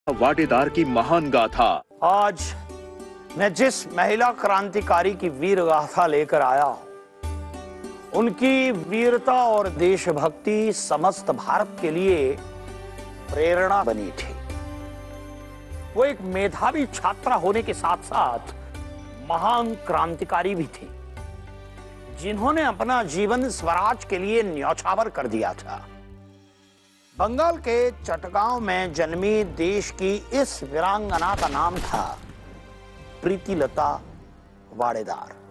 वाटेदार की महान गाथा। आज मैं जिस महिला क्रांतिकारी की वीर गाथा लेकर आया हूं, उनकी वीरता और देशभक्ति समस्त भारत के लिए प्रेरणा बनी थी। वो एक मेधावी छात्रा होने के साथ साथ महान क्रांतिकारी भी थी, जिन्होंने अपना जीवन स्वराज के लिए न्यौछावर कर दिया था। बंगाल के चटगांव में जन्मी देश की इस वीरांगना का नाम था प्रीतिलता वाडेदार।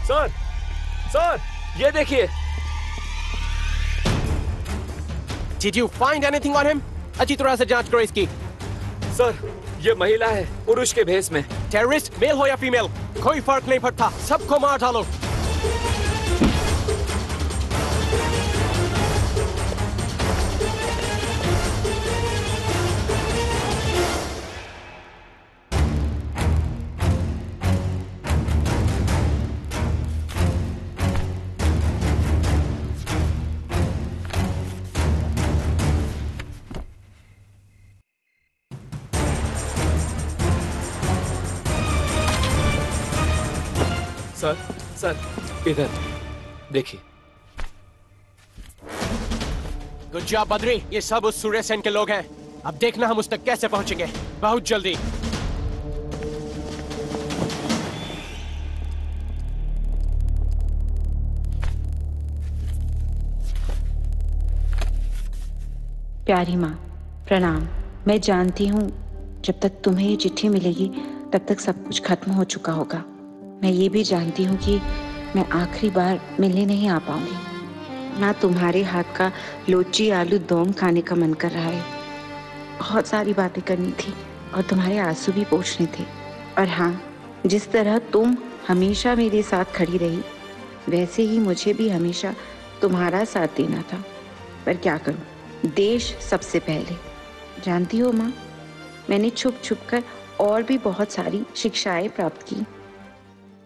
सर, सर, ये देखिए। Did you find anything on him? अच्छी तरह से जांच करो इसकी। सर, ये महिला है, पुरुष के भेष में। टेररिस्ट मेल हो या फीमेल, कोई फर्क नहीं पड़ता, सबको मार डालो। सर, सर, इधर देखिए। गुड जॉब बद्री, ये सब उस सूर्य सेन के लोग हैं। अब देखना हम उस तक कैसे पहुंचेंगे, बहुत जल्दी। प्यारी माँ, प्रणाम। मैं जानती हूँ जब तक तुम्हें ये चिट्ठी मिलेगी तब तक सब कुछ खत्म हो चुका होगा। मैं ये भी जानती हूँ कि मैं आखिरी बार मिलने नहीं आ पाऊंगी। माँ, तुम्हारे हाथ का लोची आलू दम खाने का मन कर रहा है। बहुत सारी बातें करनी थी और तुम्हारे आंसू भी पोंछने थे। और हाँ, जिस तरह तुम हमेशा मेरे साथ खड़ी रही, वैसे ही मुझे भी हमेशा तुम्हारा साथ देना था। पर क्या करूँ, देश सबसे पहले। जानती हो माँ, मैंने छुप छुप कर और भी बहुत सारी शिक्षाएं प्राप्त की,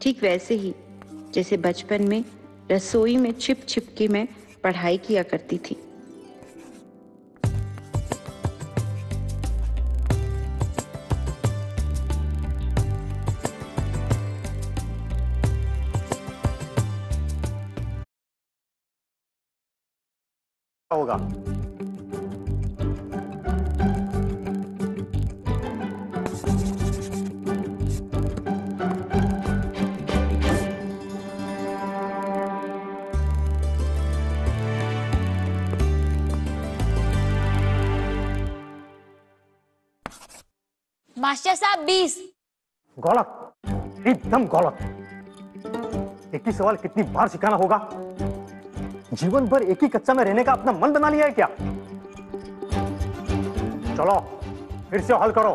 ठीक वैसे ही जैसे बचपन में रसोई में छिप छिप के मैं पढ़ाई किया करती थी। होगा मास्टर साहब 20। गलत, एकदम गलत। एक ही सवाल कितनी बार सिखाना होगा? जीवन भर एक ही कक्षा में रहने का अपना मन बना लिया है क्या? चलो फिर से हल करो।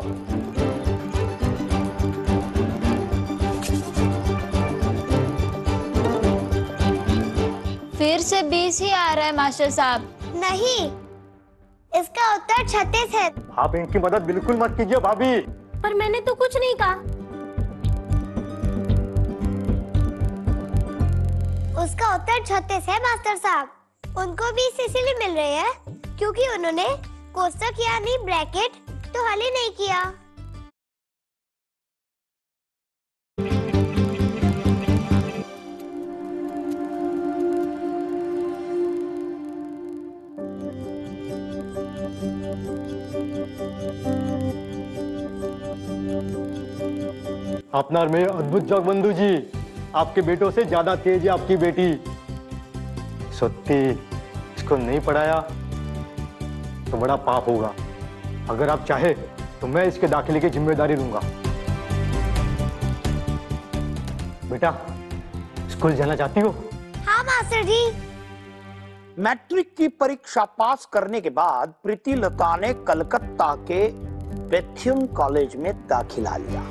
फिर से 20 ही आ रहा है मास्टर साहब। नहीं, इसका उत्तर 36 है। आप इनकी मदद बिल्कुल मत कीजिए भाभी। पर मैंने तो कुछ नहीं कहा। उसका उत्तर 36 है मास्टर साहब। उनको भी इसीलिए मिल रहे हैं क्योंकि उन्होंने कोष्टक यानी ब्रैकेट तो हल ही नहीं किया। আপনার মেয়ে अद्भुत जगबंधु जी, आपके बेटों से ज्यादा तेज है आपकी बेटी। सत्ती इसको नहीं पढ़ाया तो बड़ा पाप होगा। अगर आप चाहे तो मैं इसके दाखिले की जिम्मेदारी लूंगा। बेटा स्कूल जाना चाहती हो? हाँ मास्टर जी। मैट्रिक की परीक्षा पास करने के बाद प्रीति लता ने कलकत्ता के बेथ्युन कॉलेज में दाखिला लिया।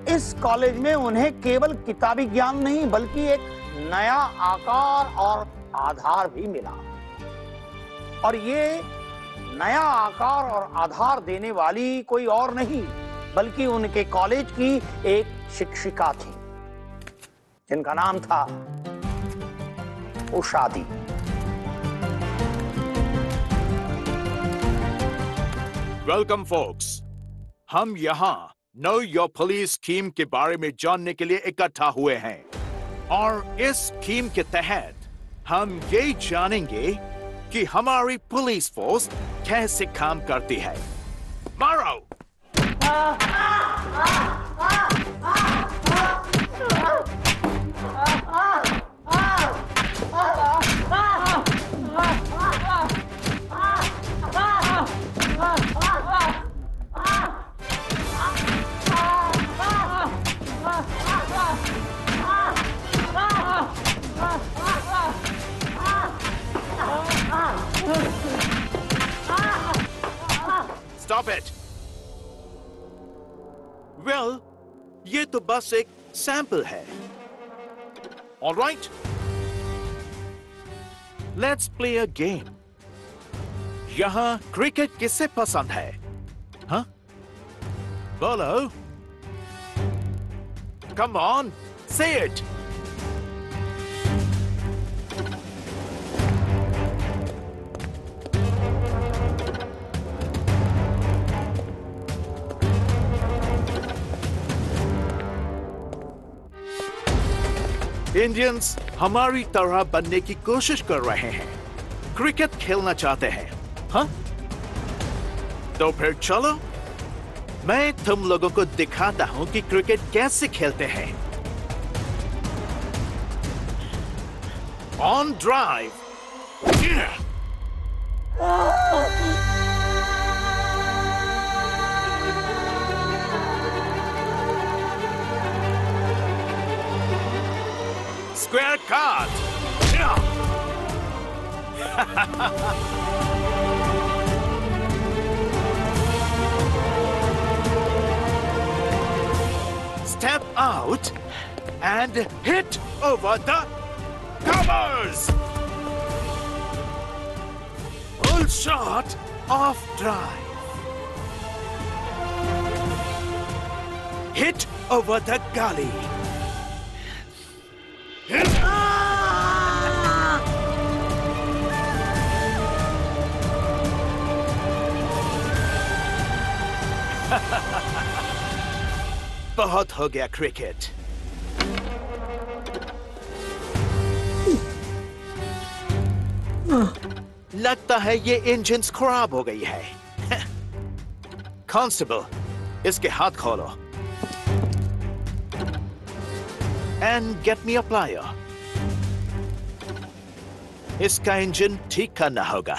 इस कॉलेज में उन्हें केवल किताबी ज्ञान नहीं बल्कि एक नया आकार और आधार भी मिला। और ये नया आकार और आधार देने वाली कोई और नहीं बल्कि उनके कॉलेज की एक शिक्षिका थी जिनका नाम था उषा दी। वेलकम फोक्स, हम यहाँ नो योर पुलिस स्कीम के बारे में जानने के लिए इकट्ठा हुए हैं और इस स्कीम के तहत हम ये जानेंगे कि हमारी पुलिस फोर्स कैसे काम करती है। मारो! Stop it! Well, ये तो बस एक सैंपल है। All right? Let's play a game. यहाँ क्रिकेट किसे पसंद है? हाँ? बोलो। Come on, say it. Indians हमारी तरह बनने की कोशिश कर रहे हैं, क्रिकेट खेलना चाहते हैं, हाँ? तो फिर चलो, मैं तुम लोगों को दिखाता हूं कि क्रिकेट कैसे खेलते हैं। On drive. Square card. Step out and hit over the covers. Full shot off drive. Hit over the gully. बहुत हो गया क्रिकेट। लगता है ये इंजन खराब हो गई है। कांस्टेबल, इसके हाथ खोलो। And get me a plier. इसका इंजन ठीक करना होगा।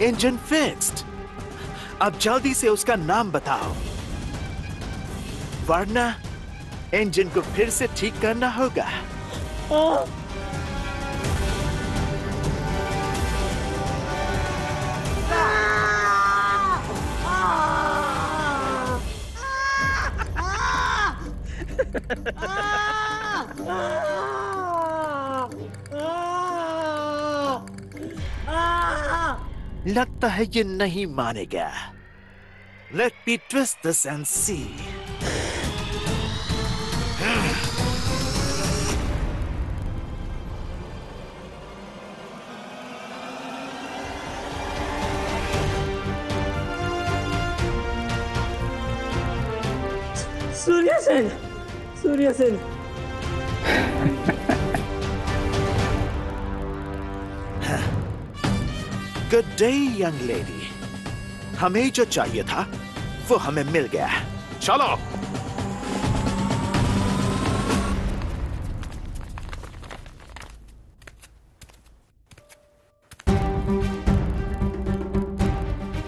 Engine fixed. अब जल्दी से उसका नाम बताओ, वरना इंजन को फिर से ठीक करना होगा। लगता है ये नहीं मानेगा। Let me twist this and see. Surya Sen, Surya Sen. Good day, young lady. हमें जो चाहिए था वो हमें मिल गया। चलो।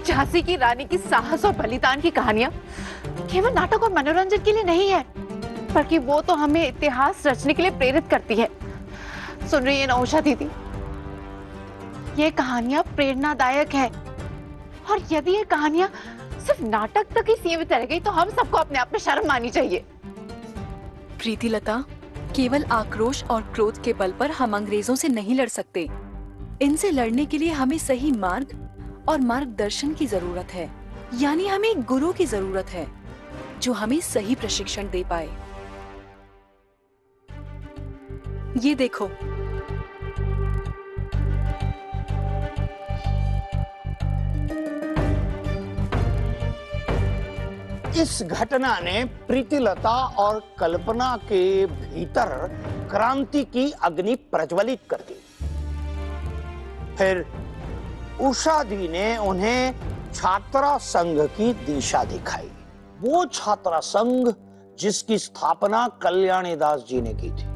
झांसी की रानी की साहस और बलिदान की कहानियां केवल नाटक और मनोरंजन के लिए नहीं है, बल्कि वो तो हमें इतिहास रचने के लिए प्रेरित करती है। सुन रही है ना उषा दीदी, ये कहानियां प्रेरणादायक है, और यदि ये कहानियां सिर्फ नाटक तक ही सीमित रह गई तो हम सबको अपने आप में शर्म माननी चाहिए। प्रीतिलता, केवल आक्रोश और क्रोध के बल पर हम अंग्रेजों से नहीं लड़ सकते। इनसे लड़ने के लिए हमें सही मार्ग और मार्गदर्शन की जरूरत है, यानी हमें एक गुरु की जरूरत है जो हमें सही प्रशिक्षण दे पाए। ये देखो, इस घटना ने प्रीतिलता और कल्पना के भीतर क्रांति की अग्नि प्रज्वलित कर दी। फिर उषा दी ने उन्हें छात्रा संघ की दिशा दिखाई, वो छात्रा संघ जिसकी स्थापना कल्याणी दास जी ने की थी।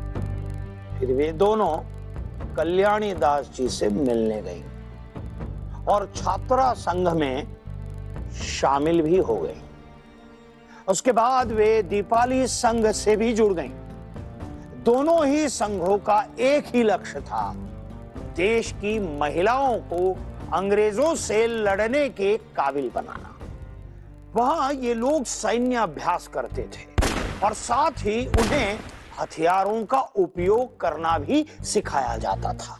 फिर वे दोनों कल्याणी दास जी से मिलने गई और छात्रा संघ में शामिल भी हो गई। उसके बाद वे दीपाली संघ से भी जुड़ गईं। दोनों ही संघों का एक ही लक्ष्य था, देश की महिलाओं को अंग्रेजों से लड़ने के काबिल बनाना। वहां ये लोग सैन्य अभ्यास करते थे और साथ ही उन्हें हथियारों का उपयोग करना भी सिखाया जाता था।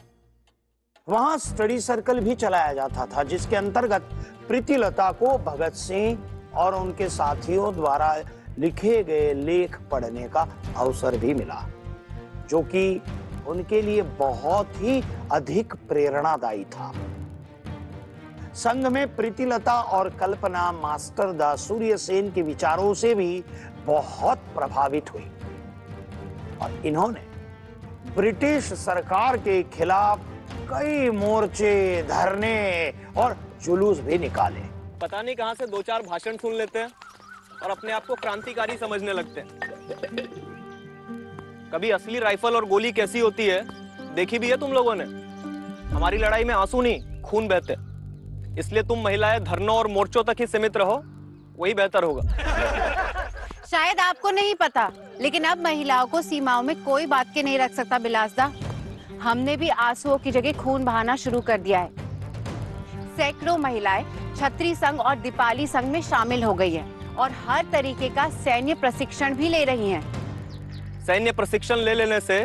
वहां स्टडी सर्कल भी चलाया जाता था, जिसके अंतर्गत प्रीतिलता को भगत सिंह और उनके साथियों द्वारा लिखे गए लेख पढ़ने का अवसर भी मिला, जो कि उनके लिए बहुत ही अधिक प्रेरणादायी था। संघ में प्रीतिलता और कल्पना मास्टर दा सूर्यसेन के विचारों से भी बहुत प्रभावित हुई और इन्होंने ब्रिटिश सरकार के खिलाफ कई मोर्चे, धरने और जुलूस भी निकाले। पता नहीं कहां से दो चार भाषण सुन लेते हैं और अपने आप को क्रांतिकारी समझने लगते हैं। कभी असली राइफल और गोली कैसी होती है देखी भी है तुम लोगों ने? हमारी लड़ाई में आंसू नहीं, खून बहते। इसलिए तुम महिलाएं धरनों और मोर्चों तक ही सीमित रहो, वही बेहतर होगा। शायद आपको नहीं पता, लेकिन अब महिलाओं को सीमाओं में कोई बात के नहीं रख सकता बिलासदा। हमने भी आंसुओं की जगह खून बहाना शुरू कर दिया है। सैकड़ों महिलाएं छत्री संघ और दीपाली संघ में शामिल हो गई हैं और हर तरीके का सैन्य प्रशिक्षण भी ले रही हैं। सैन्य प्रशिक्षण ले लेने से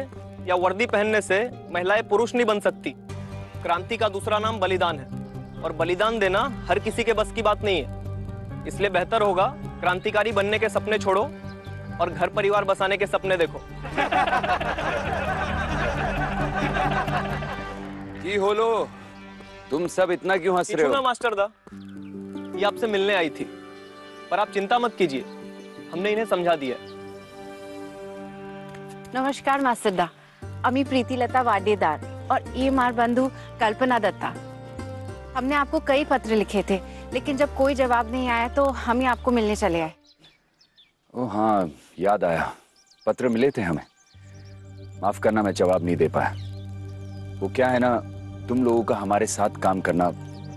या वर्दी पहनने से महिलाएं पुरुष नहीं बन सकती। क्रांति का दूसरा नाम बलिदान है, और बलिदान देना हर किसी के बस की बात नहीं है। इसलिए बेहतर होगा क्रांतिकारी बनने के सपने छोड़ो और घर परिवार बसाने के सपने देखो। की होलो, तुम सब इतना क्यों हंस रहे हो? मास्टर दा, ये आपसे मिलने आई थी, पर आप चिंता मत कीजिए, हमने इन्हें समझा दिया। नमस्कार मास्टर दा, अमी प्रीतिलता वाडेदार और ये मार बंधु कल्पना दत्ता। हमने आपको कई पत्र लिखे थे, लेकिन जब कोई जवाब नहीं आया तो हम ही आपको मिलने चले आए। ओ हाँ, याद आया, पत्र मिले थे हमें। माफ करना, मैं जवाब नहीं दे पाया। वो क्या है ना, तुम लोगों का हमारे साथ काम करना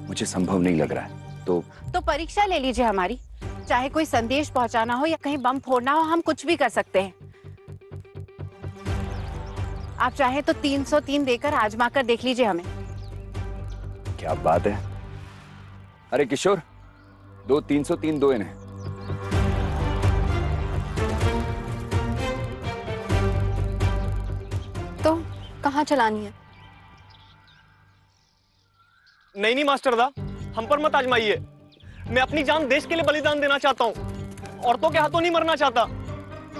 मुझे संभव नहीं लग रहा है। तो परीक्षा ले लीजिए हमारी। चाहे कोई संदेश पहुंचाना हो या कहीं बम फोड़ना हो, हम कुछ भी कर सकते हैं। आप चाहे तो 303 देकर आजमा कर देख लीजिए हमें। क्या बात है। अरे किशोर, 303 दो इन्हें। तो कहाँ चलानी है। नहीं नहीं मास्टरदा, हम पर मत आजमाइए। मैं अपनी जान देश के लिए बलिदान देना चाहता हूँ, औरतों के हाथों नहीं मरना चाहता।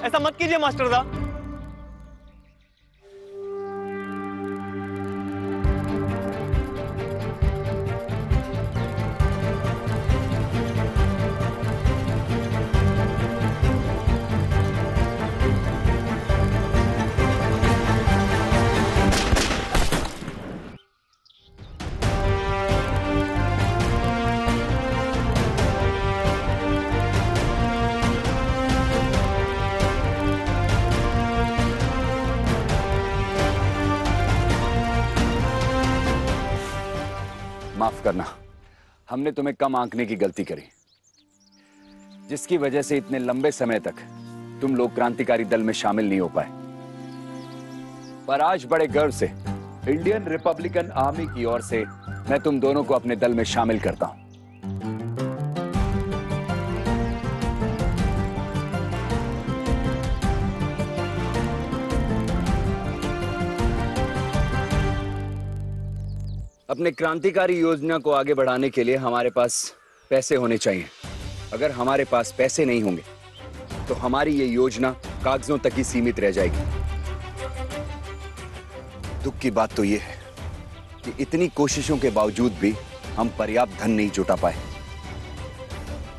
ऐसा मत कीजिए मास्टरदा। माफ करना, हमने तुम्हें कम आंकने की गलती करी, जिसकी वजह से इतने लंबे समय तक तुम लोग क्रांतिकारी दल में शामिल नहीं हो पाए। पर आज बड़े गर्व से इंडियन रिपब्लिकन आर्मी की ओर से मैं तुम दोनों को अपने दल में शामिल करता हूं। अपने क्रांतिकारी योजना को आगे बढ़ाने के लिए हमारे पास पैसे होने चाहिए। अगर हमारे पास पैसे नहीं होंगे तो हमारी ये योजना कागजों तक ही सीमित रह जाएगी। दुख की बात तो ये है कि इतनी कोशिशों के बावजूद भी हम पर्याप्त धन नहीं जुटा पाए।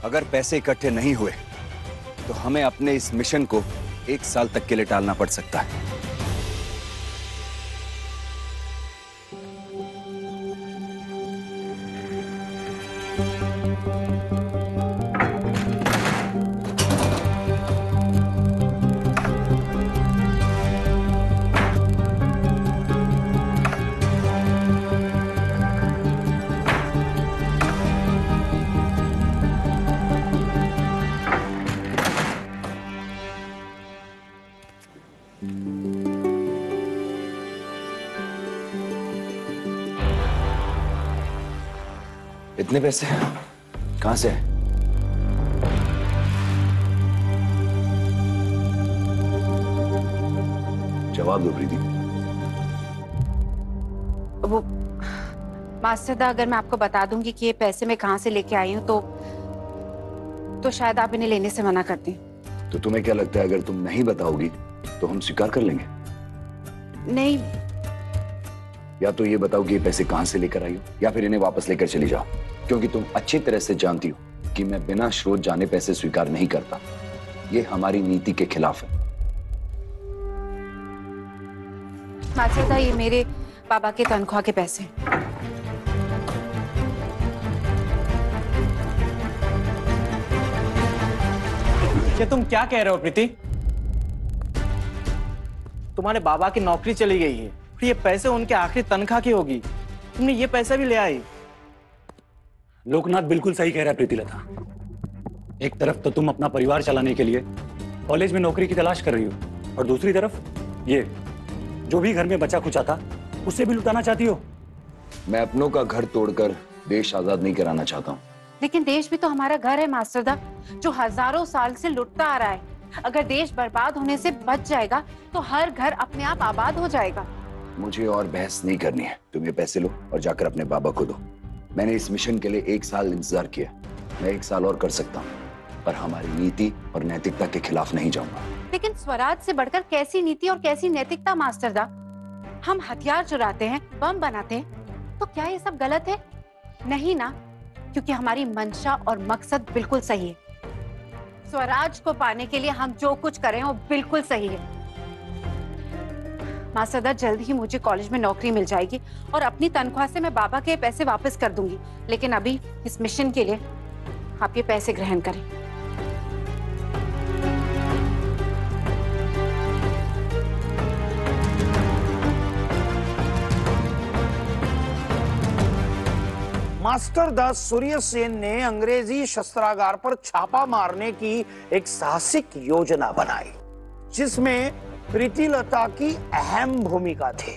अगर पैसे इकट्ठे नहीं हुए तो हमें अपने इस मिशन को 1 साल तक के लिए टालना पड़ सकता है। इतने पैसे कहां से? जवाब दो प्रीति। वो मास्टरदा, अगर मैं आपको बता दूंगी कि ये पैसे मैं कहां से लेके आई हूं तो शायद आप इन्हें लेने से मना कर दें। तो तुम्हें क्या लगता है, अगर तुम नहीं बताओगी तो हम स्वीकार कर लेंगे? नहीं, या तो ये बताओ कि ये पैसे कहां से लेकर आई हो, या फिर इन्हें वापस लेकर चली जाओ, क्योंकि तुम अच्छी तरह से जानती हो कि मैं बिना स्रोत जाने पैसे स्वीकार नहीं करता। ये हमारी नीति के खिलाफ है। मास्टरदा, ये मेरे पापा के तनख्वाह के पैसे। ये तुम क्या कह रहे हो प्रीति? तुम्हारे बाबा की नौकरी चली गई है, फिर ये पैसे उनके आखिरी तनख्वाह की होगी। तुमने ये पैसा भी ले आई। लोकनाथ बिल्कुल सही कह रहा है प्रीतिलता। एक तरफ तो तुम अपना परिवार चलाने के लिए कॉलेज में नौकरी की तलाश कर रही हो, और दूसरी तरफ ये जो भी घर में बचा खुचा था उससे भी लुटाना चाहती हो। मैं अपनों का घर तोड़कर देश आजाद नहीं कराना चाहता हूँ। लेकिन देश भी तो हमारा घर है मास्टरदा, जो हजारों साल से लुटता आ रहा है। अगर देश बर्बाद होने से बच जाएगा तो हर घर अपने आप आबाद हो जाएगा। मुझे और बहस नहीं करनी है। तुम ये पैसे लो और जाकर अपने बाबा को दो। मैंने इस मिशन के लिए 1 साल इंतजार किया। मैं 1 साल और कर सकता हूँ, पर हमारी नीति और नैतिकता के खिलाफ नहीं जाऊंगा। लेकिन स्वराज से बढ़कर कैसी नीति और कैसी नैतिकता मास्टरदा? हम हथियार चुराते हैं, बम बनाते हैं, तो क्या ये सब गलत है? नहीं ना, क्योंकि हमारी मंशा और मकसद बिल्कुल सही है। स्वराज को पाने के लिए हम जो कुछ करें वो बिल्कुल सही है। मास्टरदा, जल्द ही मुझे कॉलेज में नौकरी मिल जाएगी और अपनी तनख्वाह से मैं बाबा के पैसे वापस कर दूंगी। लेकिन अभी इस मिशन के लिए आप ये पैसे ग्रहण करें। मास्टर दास सूर्य सेन ने अंग्रेजी शस्त्रागार पर छापा मारने की एक साहसिक योजना बनाई, जिसमें प्रीतिलता की अहम भूमिका थी।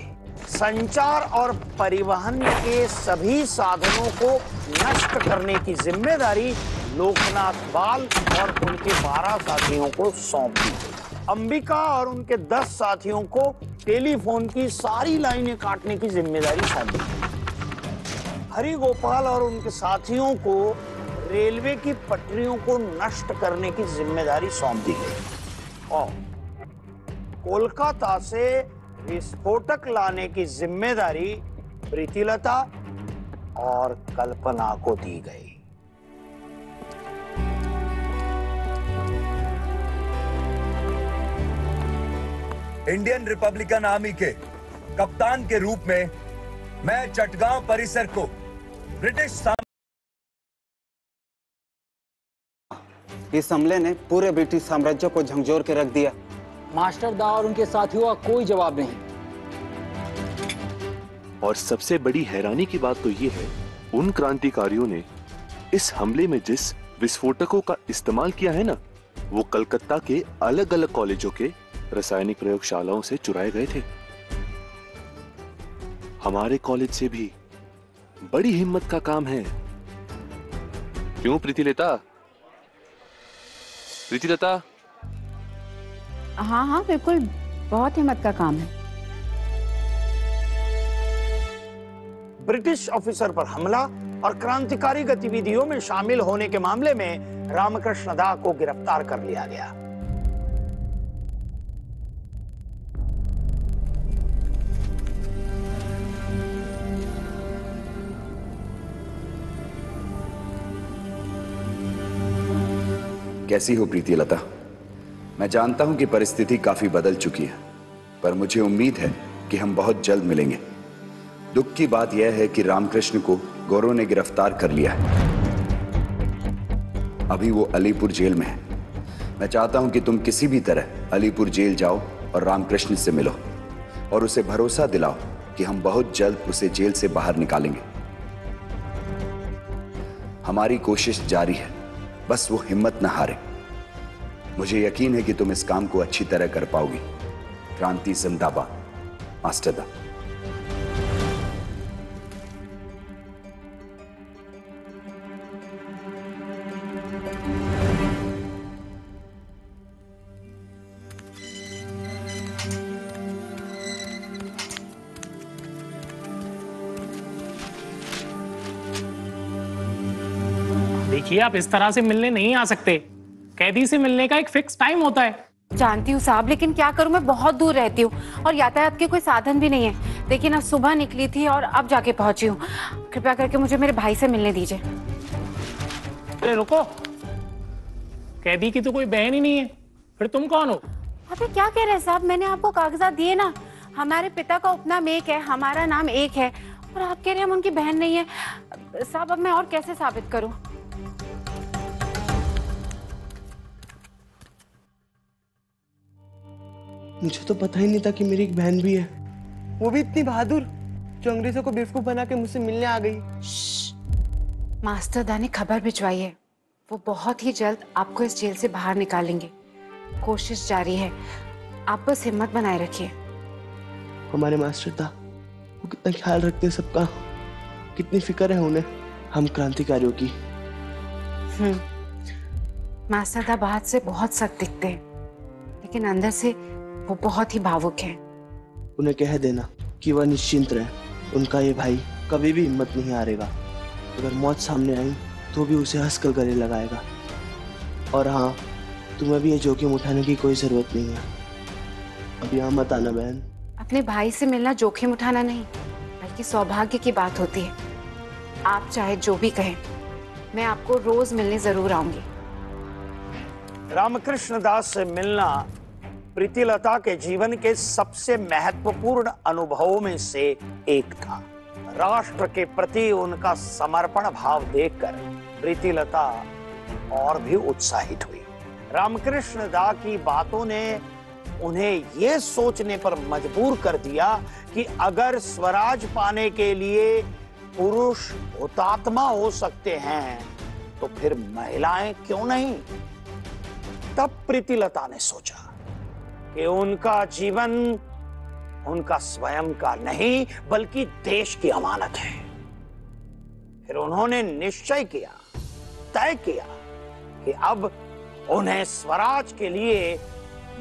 संचार और परिवहन के सभी साधनों को नष्ट करने की जिम्मेदारी लोकनाथ बाल और उनके 12 साथियों को सौंप दी गई। अंबिका और उनके 10 साथियों को टेलीफोन की सारी लाइनें काटने की जिम्मेदारी सौंपी। हरि गोपाल और उनके साथियों को रेलवे की पटरियों को नष्ट करने की जिम्मेदारी सौंप दी गई और कोलकाता से विस्फोटक लाने की जिम्मेदारी प्रीतिलता और कल्पना को दी गई। इंडियन रिपब्लिकन आर्मी के कप्तान के रूप में मैं चटगांव परिसर को ब्रिटिश इस हमले ने पूरे ब्रिटिश साम्राज्य को झंझोर के रख दिया। मास्टर दा और उनके साथियों का कोई जवाब नहीं। और सबसे बड़ी हैरानी की बात तो ये है, उन क्रांतिकारियों ने इस हमले में जिस विस्फोटकों का इस्तेमाल किया है ना, वो कलकत्ता के अलग अलग कॉलेजों के रासायनिक प्रयोगशालाओं से चुराए गए थे। हमारे कॉलेज से भी बड़ी हिम्मत का काम है। क्यों प्रीतिलता? प्रीतिलता? हाँ हाँ बिल्कुल, बहुत हिम्मत का काम है। ब्रिटिश ऑफिसर पर हमला और क्रांतिकारी गतिविधियों में शामिल होने के मामले में रामकृष्ण दा को गिरफ्तार कर लिया गया। कैसी हो प्रीतिलता? मैं जानता हूं कि परिस्थिति काफी बदल चुकी है, पर मुझे उम्मीद है कि हम बहुत जल्द मिलेंगे। दुख की बात यह है कि रामकृष्ण को गोरों ने गिरफ्तार कर लिया है। अभी वो अलीपुर जेल में है। मैं चाहता हूं कि तुम किसी भी तरह अलीपुर जेल जाओ और रामकृष्ण से मिलो और उसे भरोसा दिलाओ कि हम बहुत जल्द उसे जेल से बाहर निकालेंगे। हमारी कोशिश जारी है, बस वो हिम्मत न हारे। मुझे यकीन है कि तुम इस काम को अच्छी तरह कर पाओगी। क्रांति जिंदाबाद। मास्टर दा। देखिए, आप इस तरह से मिलने नहीं आ सकते। कैदी से मिलने का एक फिक्स टाइम होता है। जानती हूँ साहब, लेकिन क्या करूँ, मैं बहुत दूर रहती हूँ और यातायात के कोई साधन भी नहीं है। देखिए ना, सुबह निकली थी और अब जाके पहुंची हूँ। कृपया करके मुझे मेरे भाई से मिलने दीजिए। अरे रुको, कैदी की तो कोई बहन ही नहीं है, फिर तुम कौन हो? अबे क्या कह रहे हैं साहब, मैंने आपको कागजात दिए ना। हमारे पिता का उपनाम एक है, हमारा नाम एक है, और आप कह रहे हैं हम उनकी बहन नहीं है। साहब अब मैं और कैसे साबित करूँ? मुझे तो पता ही नहीं था कि मेरी एक बहन भी है, वो भी इतनी बहादुर, जो अंग्रेजों को बेवकूफ बना के मुझसे मिलने आ गई। मास्टर दा ने खबर भिजवाई है, वो बहुत ही जल्द आपको इस जेल से बाहर निकालेंगे। कोशिश जारी है, आप बस हिम्मत बनाए रखिए। हमारे मास्टर दा, वो कितना ख्याल रखते हैं सबका, कितनी फिक्र है उन्हें हम क्रांतिकारियों की। मास्टर दा बाहर से बहुत सख्त दिखते हैं, लेकिन अंदर से वो बहुत ही भावुक हैं। उन्हें कह देना कि वह निश्चिंत रहे, उनका ये भाई कभी भी हिम्मत नहीं हारेगा। अगर मौत सामने आई तो भी उसे हंसकर गले लगाएगा। और हाँ, तुम्हें भी ये जोखिम उठाने की कोई जरूरत नहीं है। अब यहाँ मत आना बहन। अपने भाई से मिलना जोखिम उठाना नहीं, बल्कि सौभाग्य की बात होती है। आप चाहे जो भी कहें, मैं आपको रोज मिलने जरूर आऊंगी। रामकृष्ण दास से मिलना प्रीतिलता के जीवन के सबसे महत्वपूर्ण अनुभवों में से एक था। राष्ट्र के प्रति उनका समर्पण भाव देखकर प्रीतिलता और भी उत्साहित हुई। रामकृष्ण दा की बातों ने उन्हें यह सोचने पर मजबूर कर दिया कि अगर स्वराज पाने के लिए पुरुष हुतात्मा हो सकते हैं, तो फिर महिलाएं क्यों नहीं? तब प्रीतिलता ने सोचा कि उनका जीवन उनका स्वयं का नहीं, बल्कि देश की अमानत है। फिर उन्होंने निश्चय किया, तय किया कि अब उन्हें स्वराज के लिए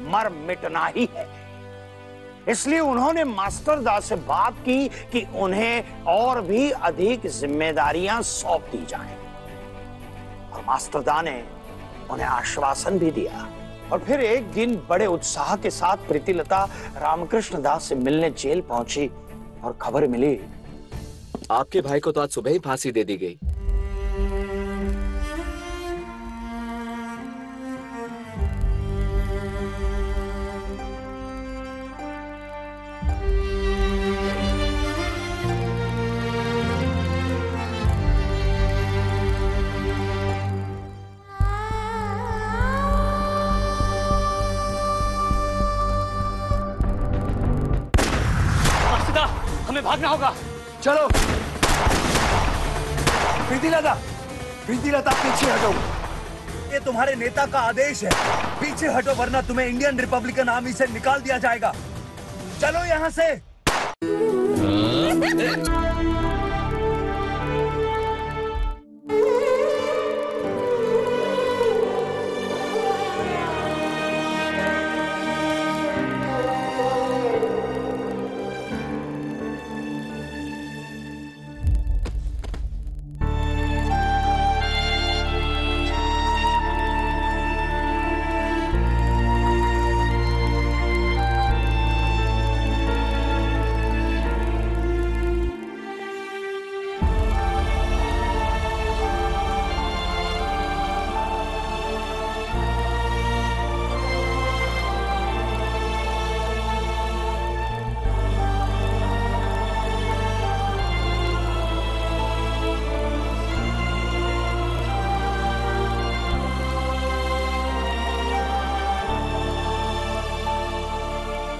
मर मिटना ही है। इसलिए उन्होंने मास्टर दा से बात की कि उन्हें और भी अधिक जिम्मेदारियां सौंप दी जाएं। और मास्टर दा ने उन्हें आश्वासन भी दिया। और फिर एक दिन बड़े उत्साह के साथ प्रीतिलता रामकृष्ण दास से मिलने जेल पहुंची और खबर मिली, आपके भाई को तो आज सुबह ही फांसी दे दी गई। हमें भागना होगा। चलो। प्रीतिलता, प्रीतिलता पीछे हटो। ये तुम्हारे नेता का आदेश है, पीछे हटो वरना तुम्हें इंडियन रिपब्लिकन आर्मी से निकाल दिया जाएगा। चलो यहाँ से।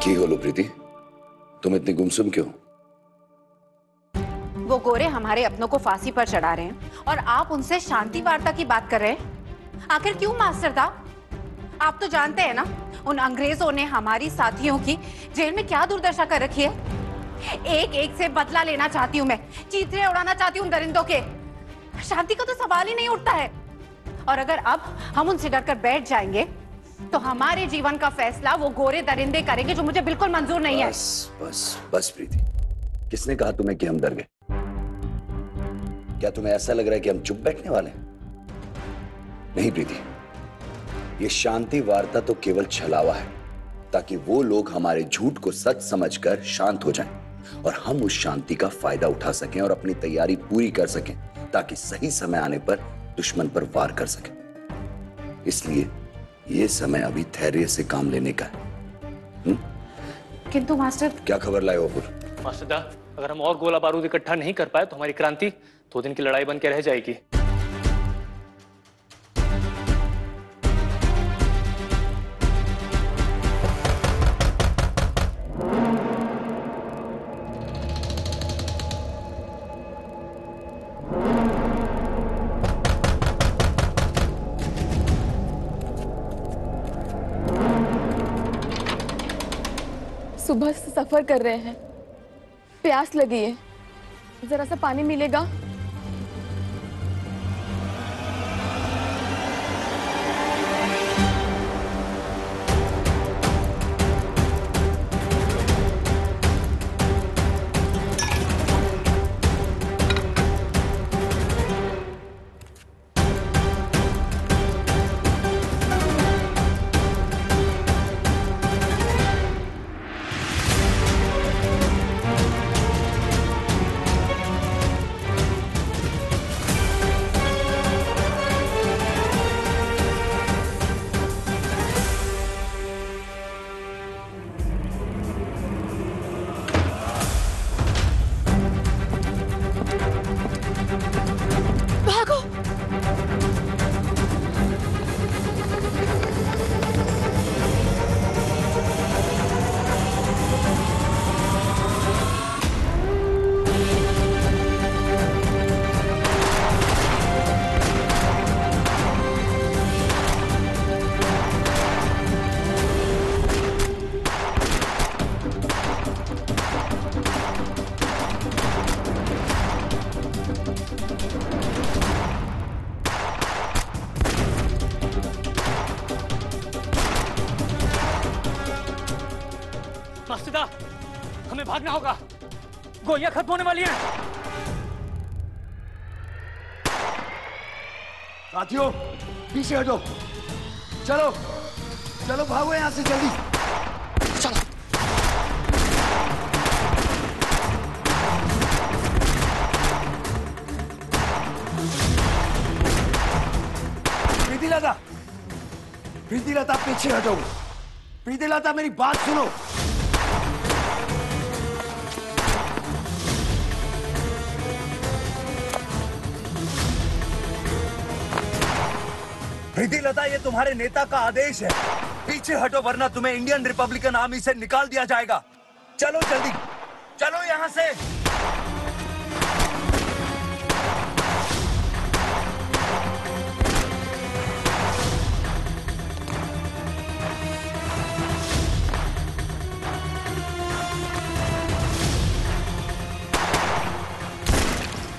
की होलो प्रीति, तुम इतनी गुमसुम क्यों? वो गोरे हमारे अपनों को फांसी पर चढ़ा रहे हैं और आप उनसे शांति वार्ता की बात कर रहे हैं। आखिर क्यों मास्टर था? आप तो जानते हैं ना, उन अंग्रेजों ने हमारी साथियों की जेल में क्या दुर्दशा कर रखी है। एक एक से बदला लेना चाहती हूँ मैं, चीथड़े उड़ाना चाहती हूँ उन दरिंदों के। शांति का तो सवाल ही नहीं उठता है। और अगर अब हम उनसे डरकर बैठ जाएंगे तो हमारे जीवन का फैसला वो गोरे दरिंदे करेंगे, जो मुझे बिल्कुल मंजूर नहीं है। बस बस बस प्रीति, किसने कहा तुम्हें कि हम डर गए? क्या तुम्हें ऐसा लग रहा है कि हम चुप बैठने वाले हैं? नहीं प्रीति, ये शांति वार्ता तो केवल छलावा है, ताकि वो लोग हमारे झूठ को सच समझकर शांत हो जाएं और हम उस शांति का फायदा उठा सकें और अपनी तैयारी पूरी कर सकें, ताकि सही समय आने पर दुश्मन पर वार कर सकें। इसलिए ये समय अभी धैर्य से काम लेने का है। किंतु मास्टर, क्या खबर लाए वपुर? मास्टर दा, अगर हम और गोला बारूद इकट्ठा नहीं कर पाए तो हमारी क्रांति 2 दिन की लड़ाई बन के रह जाएगी। सुबह से सफर कर रहे हैं, प्यास लगी है, जरा सा पानी मिलेगा? भागना होगा, गोलियां खत्म होने वाली हैं। साथियों पीछे हटो, चलो चलो भागो यहां से जल्दी, चलो। प्रीतिलता, प्रीतिलता पीछे हटो। प्रीतिलता मेरी बात सुनो। प्रीतिलता, ये तुम्हारे नेता का आदेश है, पीछे हटो वरना तुम्हें इंडियन रिपब्लिकन आर्मी से निकाल दिया जाएगा। चलो जल्दी, चलो यहां से।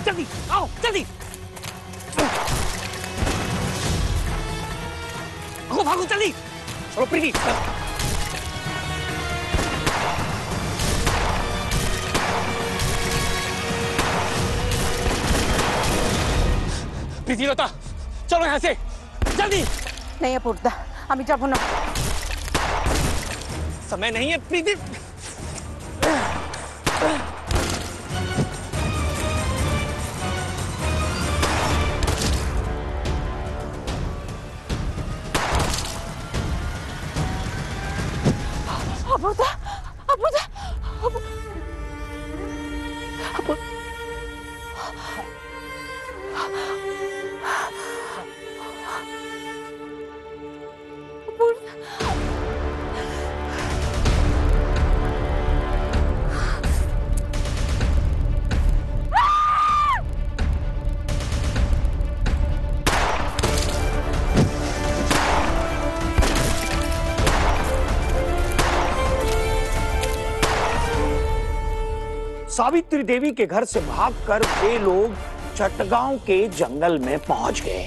जल्दी आओ, जल्दी भागो, भागो जल्दी। चलो प्रीति, प्रीतिलता चलो यहां से जल्दी। नहीं अपूर्ता, আমি যাব না। समय नहीं है प्रीति। अपूर्ता, अपूर्ता, सावित्री देवी के घर से भागकर वे लोग चटगांव के जंगल में पहुंच गए।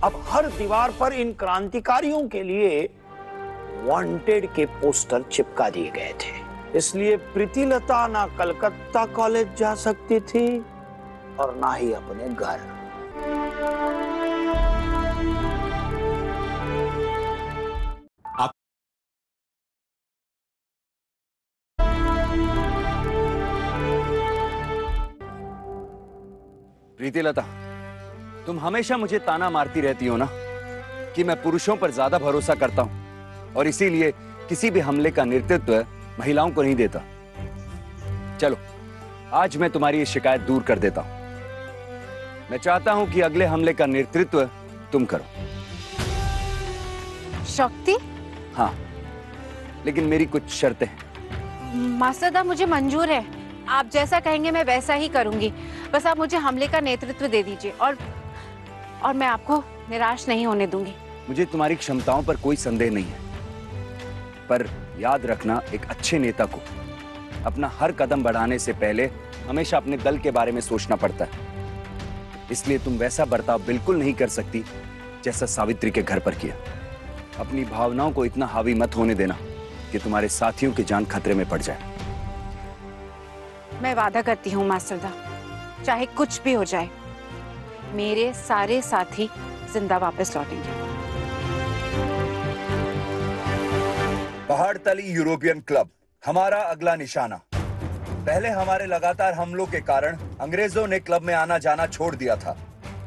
अब हर दीवार पर इन क्रांतिकारियों के लिए वांटेड के पोस्टर चिपका दिए गए थे। इसलिए प्रीतिलता ना कलकत्ता कॉलेज जा सकती थी और ना ही अपने घर। प्रीतिलता, तुम हमेशा मुझे ताना मारती रहती हो ना कि मैं पुरुषों पर ज्यादा भरोसा करता हूं और इसीलिए किसी भी हमले का नेतृत्व महिलाओं को नहीं देता। चलो आज मैं तुम्हारी ये शिकायत दूर कर देता हूं। मैं चाहता हूं कि अगले हमले का नेतृत्व तुम करो। शक्ति? हाँ, लेकिन मेरी कुछ शर्तें हैं। मास्टरदा, मुझे मंजूर है, आप जैसा कहेंगे मैं वैसा ही करूंगी। बस आप मुझे हमले का नेतृत्व दे दीजिए और मैं आपको निराश नहीं होने दूंगी। मुझे तुम्हारी क्षमताओं पर कोई संदेह नहीं है, पर याद रखना एक अच्छे नेता को अपना हर कदम बढ़ाने से पहले हमेशा अपने दल के बारे में सोचना पड़ता है। इसलिए तुम वैसा बर्ताव बिल्कुल नहीं कर सकती जैसा सावित्री के घर पर किया। अपनी भावनाओं को इतना हावी मत होने देना कि तुम्हारे साथियों की जान खतरे में पड़ जाए। मैं वादा करती हूँ मास्टरदा, चाहे कुछ भी हो जाए, मेरे सारे साथी जिंदा वापस लौटेंगे। पहाड़तली यूरोपियन क्लब हमारा अगला निशाना। पहले हमारे लगातार हमलों के कारण अंग्रेजों ने क्लब में आना जाना छोड़ दिया था,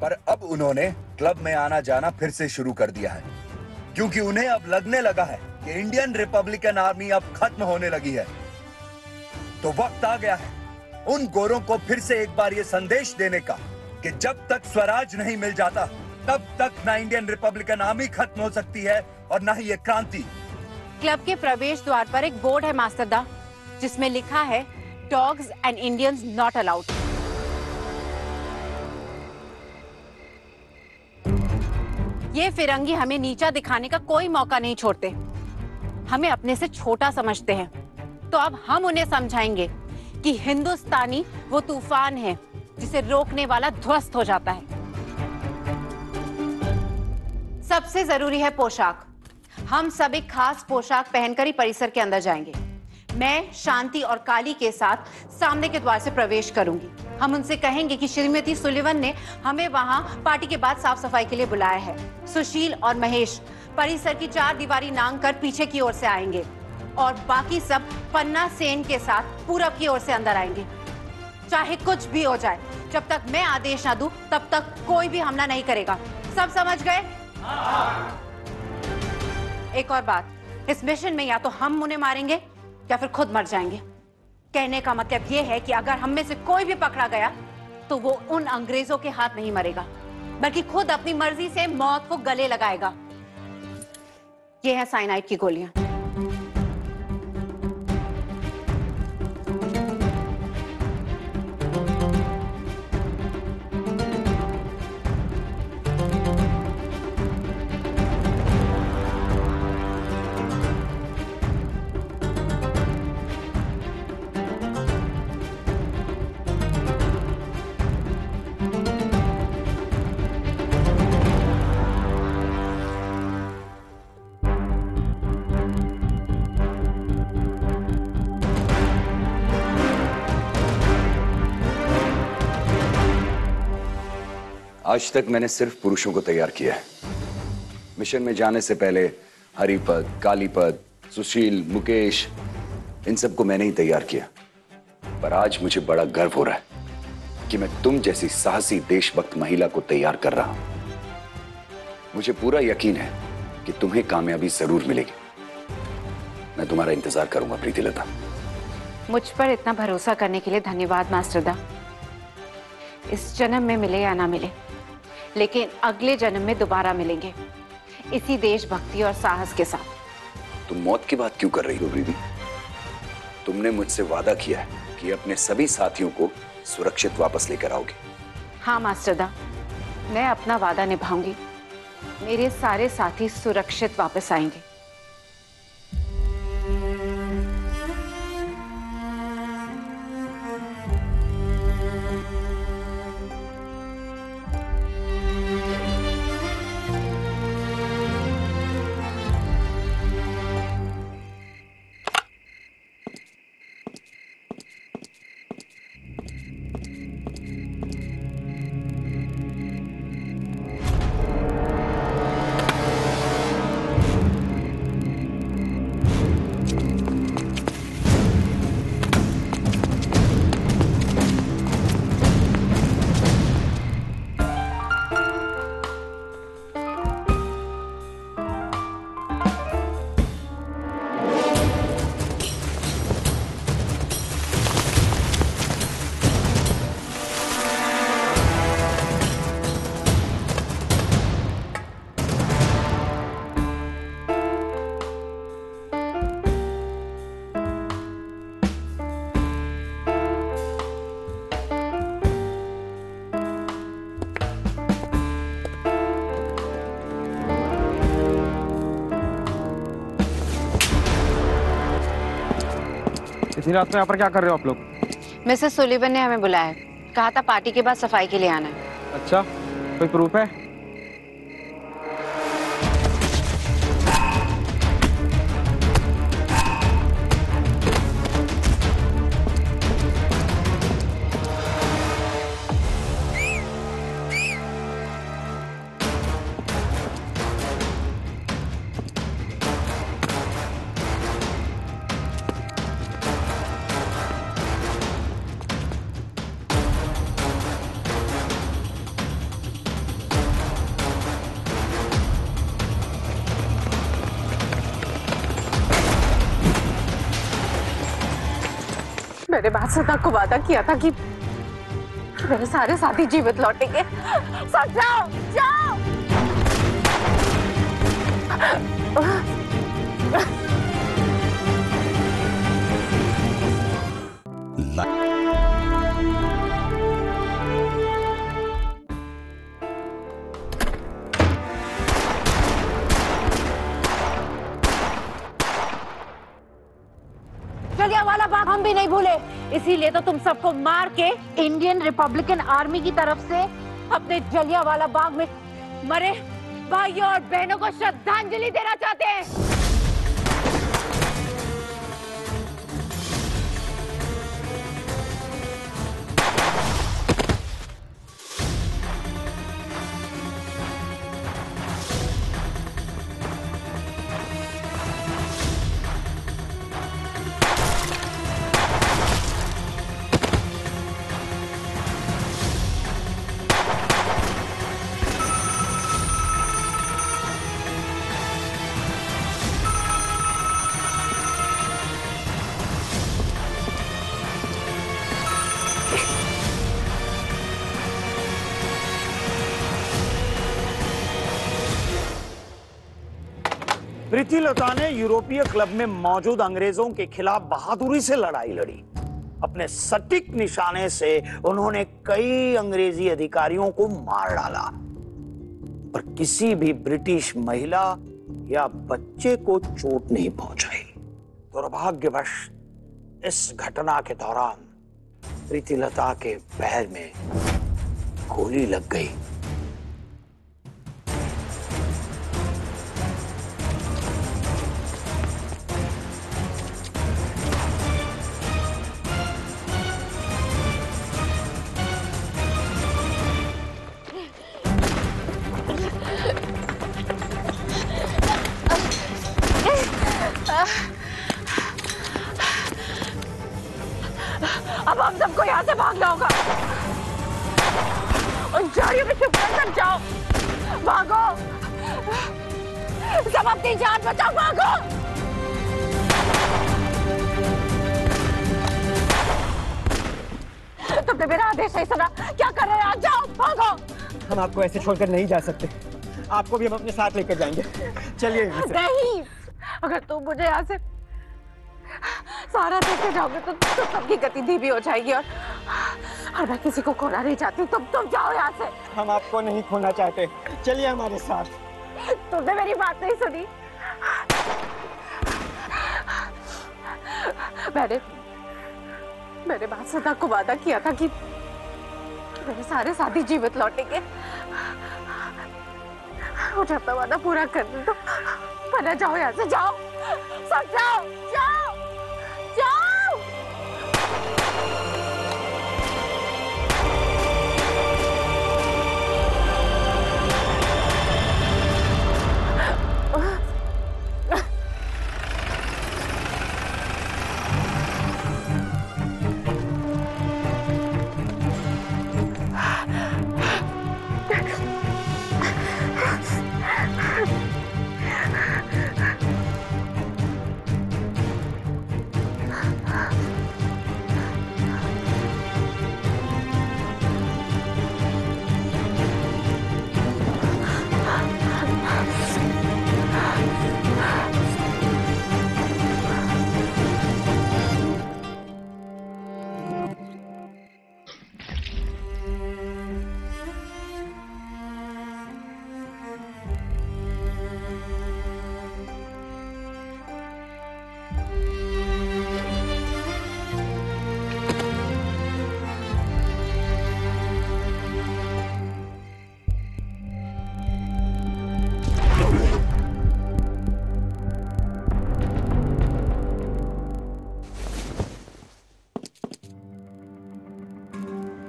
पर अब उन्होंने क्लब में आना जाना फिर से शुरू कर दिया है, क्योंकि उन्हें अब लगने लगा है कि इंडियन रिपब्लिकन आर्मी अब खत्म होने लगी है। तो वक्त आ गया है उन गोरों को फिर से एक बार ये संदेश देने का कि जब तक स्वराज नहीं मिल जाता तब तक ना इंडियन रिपब्लिकन आर्मी खत्म हो सकती है और ना ही ये क्रांति। क्लब के प्रवेश द्वार पर एक बोर्ड है मास्टरदा, जिसमें लिखा है dogs and Indians not allowed. ये फिरंगी हमें नीचा दिखाने का कोई मौका नहीं छोड़ते, हमें अपने से छोटा समझते हैं। तो अब हम उन्हें समझाएंगे कि हिंदुस्तानी वो तूफान है जिसे रोकने वाला ध्वस्त हो जाता है। सबसे जरूरी है पोशाक। हम सब एक खास पोशाक पहनकर ही परिसर के अंदर जाएंगे। मैं शांति और काली के साथ सामने के द्वार से प्रवेश करूंगी। हम उनसे कहेंगे कि श्रीमती सुलिवन ने हमें वहां पार्टी के बाद साफ सफाई के लिए बुलाया है। सुशील और महेश परिसर की 4 दीवारी नांग कर पीछे की ओर से आएंगे और बाकी सब पन्ना सेन के साथ पूरब की ओर से अंदर आएंगे। चाहे कुछ भी हो जाए, जब तक मैं आदेश ना दूं तब तक कोई भी हमला नहीं करेगा। सब समझ गए? एक और बात, इस मिशन में या तो हम उन्हें मारेंगे या फिर खुद मर जाएंगे। कहने का मतलब यह है कि अगर हम में से कोई भी पकड़ा गया तो वो उन अंग्रेजों के हाथ नहीं मरेगा, बल्कि खुद अपनी मर्जी से मौत को गले लगाएगा। ये है साइनाइड की गोलियां। आज तक मैंने सिर्फ पुरुषों को तैयार किया है। मिशन में जाने से पहले हरिपद, कालीपद, सुशील, मुकेश, इन सबको मैंने ही तैयार किया। पर आज मुझे बड़ा गर्व हो रहा है कि मैं तुम जैसी साहसी देशभक्त महिला को तैयार कर रहा हूं। मुझे पूरा यकीन है कि तुम्हें कामयाबी जरूर मिलेगी। मैं तुम्हारा इंतजार करूंगा प्रीतिलता। मुझ पर इतना भरोसा करने के लिए धन्यवाद मास्टरदा। इस जन्म में मिले या ना मिले, लेकिन अगले जन्म में दोबारा मिलेंगे, इसी देशभक्ति और साहस के साथ। तुम मौत की बात क्यों कर रही हो प्रीति? तुमने मुझसे वादा किया है कि अपने सभी साथियों को सुरक्षित वापस लेकर आओगे। हाँ मास्टरदा, मैं अपना वादा निभाऊंगी। मेरे सारे साथी सुरक्षित वापस आएंगे। इतनी रात में यहाँ पर क्या कर रहे हो आप लोग? मिसेस सुलिवन ने हमें बुलाया है, कहा था पार्टी के बाद सफाई के लिए आना है। अच्छा, कोई प्रूफ है? मैंने बादशाह को वादा किया था कि मेरे सारे साथी जीवित लौटेंगे। सब जाओ, जाओ। जलियांवाला बाग हम भी नहीं भूले, इसीलिए तो तुम सबको मार के इंडियन रिपब्लिकन आर्मी की तरफ से अपने जलियांवाला बाग में मरे भाइयों और बहनों को श्रद्धांजलि देना चाहते हैं। प्रीतिलता ने यूरोपीय क्लब में मौजूद अंग्रेजों के खिलाफ बहादुरी से लड़ाई लड़ी। अपने सटीक निशाने से उन्होंने कई अंग्रेजी अधिकारियों को मार डाला, पर किसी भी ब्रिटिश महिला या बच्चे को चोट नहीं पहुंचाई। दुर्भाग्यवश इस घटना के दौरान प्रीतिलता के पैर में गोली लग गई। अब हम सबको यहाँ से भागना होगा। उन झाड़ियों में छुप कर सब जाओ, भागो, सब अपनी जान बचाओ, भागो। तुमने मेरा आदेश नहीं सुना, क्या कर रहे हो? जाओ, भागो। हम आपको ऐसे छोड़कर नहीं जा सकते, आपको भी हम अपने साथ लेकर जाएंगे। चलिए। नहीं, अगर तुम मुझे यहाँ से सारा देखते जाओगे तो सबकी गति धीमी हो जाएगी और मैं किसी को खोना नहीं चाहती। तुम जाओ यहाँ से। हम आपको नहीं खोना चाहते, चलिए हमारे साथ। तुमने मेरी बात नहीं सुनी। मैंने बादशाह को वादा किया था कि मेरे सारे साथी जीवित लौटेंगे। मुझे अपना वादा पूरा करने दो, वरना जाओ यहाँ से, जाओ, सब जाओ, जाओ, जाओ।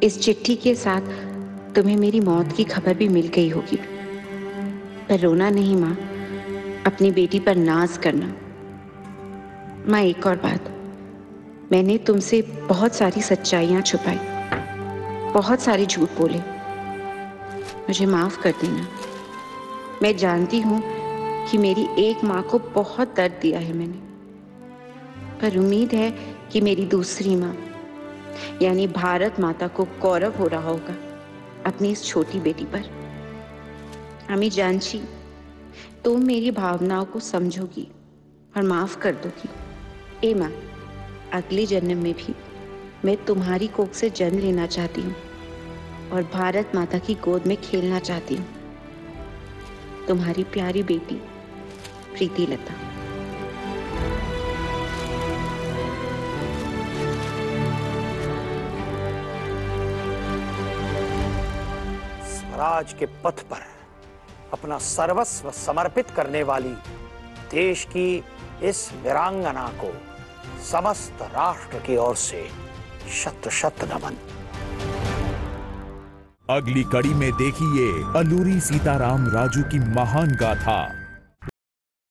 इस चिट्ठी के साथ तुम्हें मेरी मौत की खबर भी मिल गई होगी, पर रोना नहीं माँ, अपनी बेटी पर नाज करना। माँ, एक और बात, मैंने तुमसे बहुत सारी सच्चाइयाँ छुपाई, बहुत सारे झूठ बोले, मुझे माफ कर देना। मैं जानती हूँ कि मेरी एक माँ को बहुत दर्द दिया है मैंने, पर उम्मीद है कि मेरी दूसरी माँ यानी भारत माता को गौरव हो रहा होगा अपनी इस छोटी बेटी पर। अम्मी जानची, तुम मेरी भावनाओं को समझोगी और माफ कर दोगी। ए माँ, अगले जन्म में भी मैं तुम्हारी कोख से जन्म लेना चाहती हूँ और भारत माता की गोद में खेलना चाहती हूँ। तुम्हारी प्यारी बेटी प्रीतिलता। स्वराज के पथ पर अपना सर्वस्व समर्पित करने वाली देश की इस वीरांगना को समस्त राष्ट्र की ओर से शत शत नमन। अगली कड़ी में देखिए अलूरी सीताराम राजू की महान गाथा।